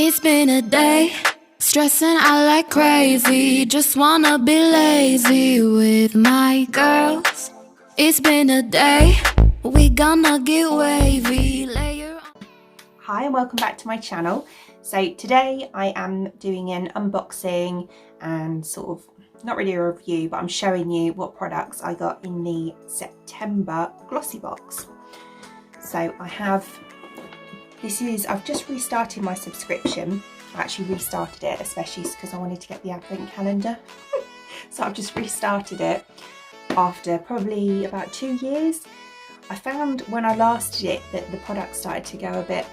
It's been a day, stressing out like crazy. Just wanna be lazy with my girls. It's been a day, we gonna get wavy. Hi and welcome back to my channel. So today I am doing an unboxing and sort of, not really a review, but I'm showing you what products I got in the September Glossybox. So I have, I've just restarted my subscription. I actually restarted it especially because I wanted to get the advent calendar. So I've just restarted it after probably about 2 years. I found when I last did it that the product started to go a bit,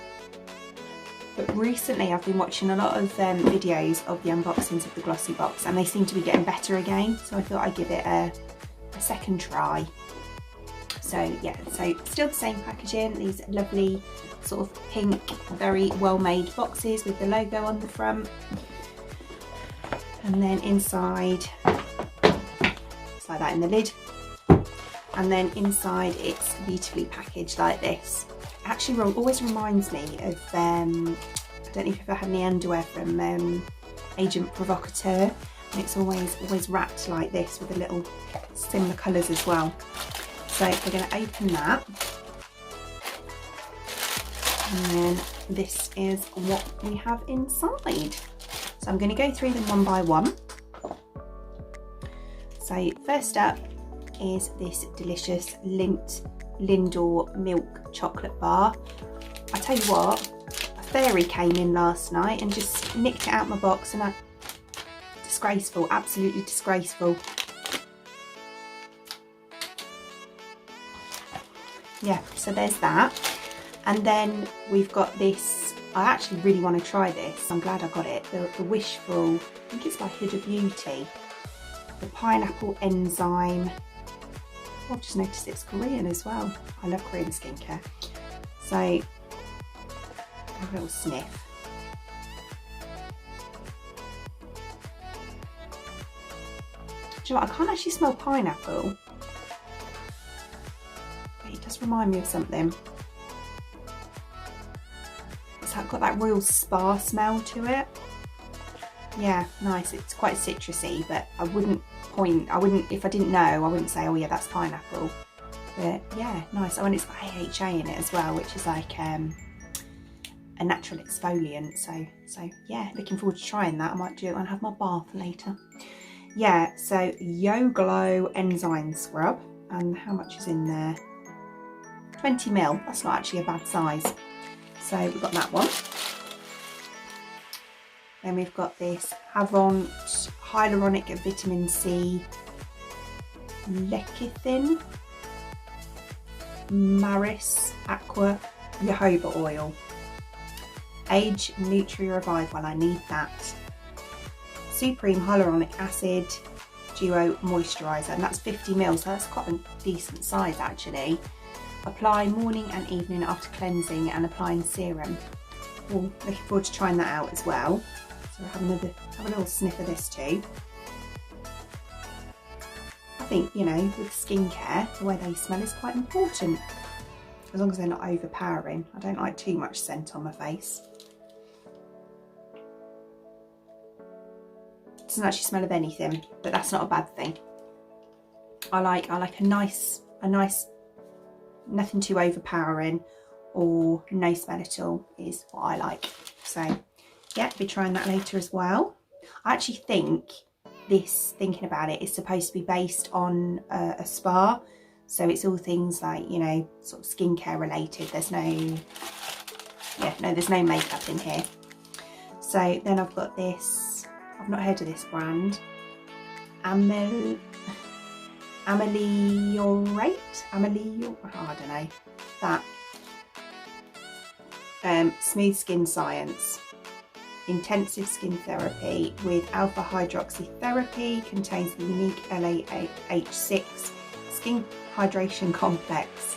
but recently I've been watching a lot of videos of the unboxings of the Glossybox and they seem to be getting better again, so I thought I'd give it a second try. So yeah, so still the same packaging, these lovely sort of pink, very well made boxes with the logo on the front. And then inside, it's like that in the lid. And then inside it's beautifully packaged like this. Actually always reminds me of, I don't know if you've ever had any underwear from Agent Provocateur, and it's always wrapped like this with a little similar colours as well. So we're going to open that, and then this is what we have inside. So I'm going to go through them one by one. So first up is this delicious Lindor milk chocolate bar. I tell you what, a fairy came in last night and just nicked it out my box, and disgraceful, absolutely disgraceful. Yeah, so there's that. And then we've got this, I actually really want to try this, I'm glad I got it, the Wishful, I think it's by Huda Beauty, the pineapple enzyme. Oh, I've just noticed it's Korean as well. I love Korean skincare. So, have a little sniff. Do you know what, I can't actually smell pineapple. But it does remind me of something. It's got that real spa smell to it. Yeah, nice. It's quite citrusy, but I wouldn't, if I didn't know, I wouldn't say, oh yeah, that's pineapple. But yeah, nice. Oh, and it's got AHA in it as well, which is like a natural exfoliant. So yeah, looking forward to trying that. I might do it when I have my bath later. Yeah, so Yo Glow enzyme scrub, and how much is in there? 20 ml. That's not actually a bad size. So we've got that one. Then we've got this Havant Hyaluronic Vitamin C Lecithin Maris Aqua Jojoba Oil. Age Nutri Revive, well I need that. Supreme Hyaluronic Acid Duo Moisturiser, and that's 50 ml, so that's quite a decent size actually. Apply morning and evening after cleansing and applying serum. Oh, looking forward to trying that out as well. So we'll have a little sniff of this too. I think, you know, with skincare, the way they smell is quite important. As long as they're not overpowering. I don't like too much scent on my face. It doesn't actually smell of anything, but that's not a bad thing. I like a nice, nothing too overpowering or no smell at all is what I like. So yeah, be trying that later as well. I actually think this, thinking about it, is supposed to be based on a spa. So it's all things like, you know, sort of skincare related. There's no makeup in here. So then I've got this, I've not heard of this brand. Ameliorate? I don't know. That. Smooth Skin Science. Intensive skin therapy with alpha hydroxy therapy, contains the unique LAH6 skin hydration complex.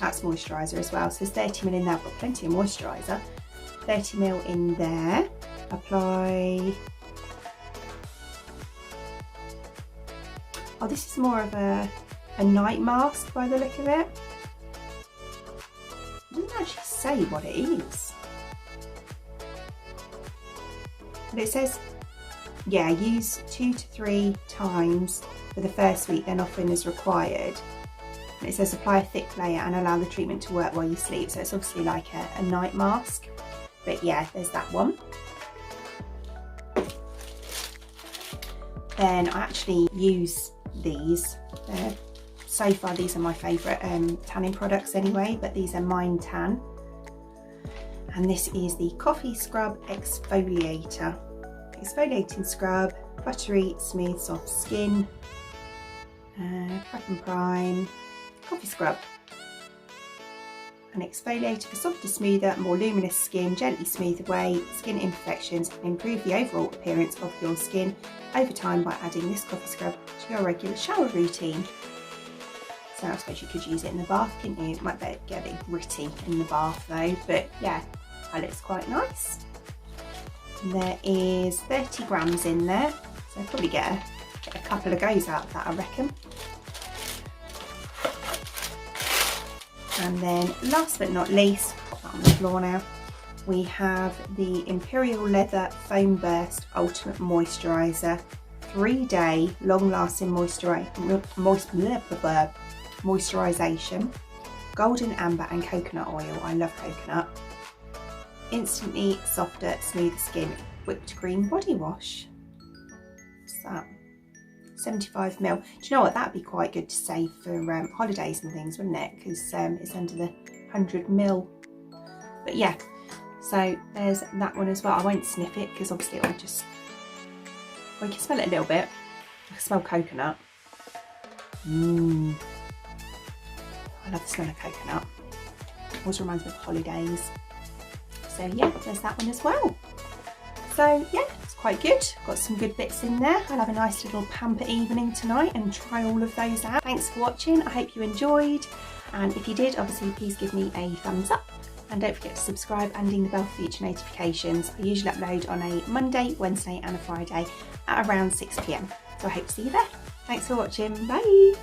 That's moisturiser as well. So there's 30 ml in there. I've got plenty of moisturiser. 30 ml in there. Apply. Oh, this is more of a night mask by the look of it. It doesn't actually say what it is. But it says, yeah, use 2 to 3 times for the first week, then often as required. And it says apply a thick layer and allow the treatment to work while you sleep. So it's obviously like a night mask. But yeah, there's that one. Then I actually use these. So far these are my favourite tanning products anyway, but these are Mind Tan. And this is the Coffee Scrub Exfoliator. Exfoliating scrub, buttery, smooth, soft skin, prep and prime, coffee scrub. An exfoliator for softer, smoother, more luminous skin, gently smooth away skin imperfections and improve the overall appearance of your skin over time by adding this coffee scrub to your regular shower routine. So I suppose you could use it in the bath, couldn't you? It might get a bit gritty in the bath though, but yeah, that looks quite nice. And there is 30 grams in there, so I'll probably get a couple of goes out of that, I reckon. And then last but not least, put that on the floor now, we have the Imperial Leather Foam Burst Ultimate Moisturiser 3-day long-lasting moisturisation, golden amber and coconut oil. I love coconut. Instantly softer, smoother skin whipped cream body wash. What's that? 75ml. Do you know what? That'd be quite good to save for holidays and things, wouldn't it? Because it's under the 100ml. But yeah, so there's that one as well. I won't sniff it because obviously it'll just. Well, you can smell it a little bit. I can smell coconut. I love the smell of coconut. Always reminds me of holidays. So yeah, there's that one as well. So yeah, it's quite good. Got some good bits in there. I'll have a nice little pamper evening tonight and try all of those out. Thanks for watching. I hope you enjoyed. And if you did, obviously please give me a thumbs up. And don't forget to subscribe and ding the bell for future notifications. I usually upload on a Monday, Wednesday and a Friday at around 6 PM. So I hope to see you there. Thanks for watching. Bye.